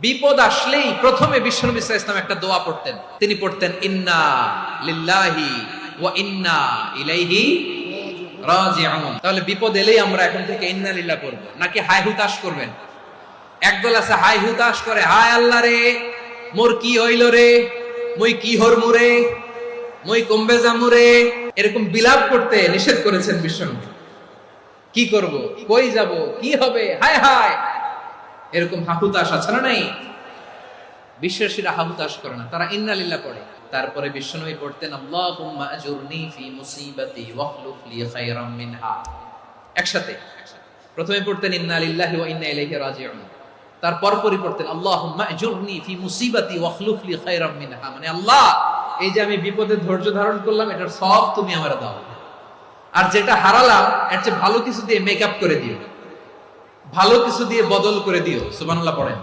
বিপদ আসলেই প্রথমে বিশ্বনবী সাল্লাল্লাহু আলাইহি ওয়াসাল্লাম একটা দোয়া পড়তেন। তিনি পড়তেন ইন্না লিল্লাহি ওয়া ইন্না ইলাইহি রাজিউন। তাহলে বিপদ এলেই আমরা এখন থেকে ইন্না লিল্লাহ পড়ব, নাকি হায় হুতাশ করবেন? একদল আছে হায় হুতাশ করে, হায় আল্লাহ রে মোর কি হইল রে, মই কি হরমু রে, মই কমবে যামু রে, এরকম বিলাপ করতে নিষেধ করেছেন বিশ্বনবী। কি করব, কই যাব, কি হবে, হায় হায়, এরকম হাহুতাশ আছে না নাই? বিশ্বাসীরা হাহুতাশ করে না, তারা ইন্না লিল্লাহ পড়ে। তারপরে বিশ্বনবী পড়তেন আল্লাহুম্মা আজুরনি ফি মুসিবাতি ওয়াখলুফ লি খায়রাম মিনহা। একসাথে প্রথমে পড়তেন ইন্না লিল্লাহি ওয়া ইন্না ইলাইহি রাজিউন, তারপর পড়তেন আল্লাহুম্মা আজুরনি ফি মুসিবাতি ওয়াখলুফ লি খায়রাম মিনহা, মানে আল্লাহ এই যে আমি বিপদে ধৈর্য ধারণ করলাম এটার সব তুমি আমারে দাও, আর যেটা হারালাম এর চেয়ে ভালো কিছু দিয়ে মেকআপ করে দিও, ভালো কিছু দিয়ে বদল করে দিও। সুবহানাল্লাহ পড়েন।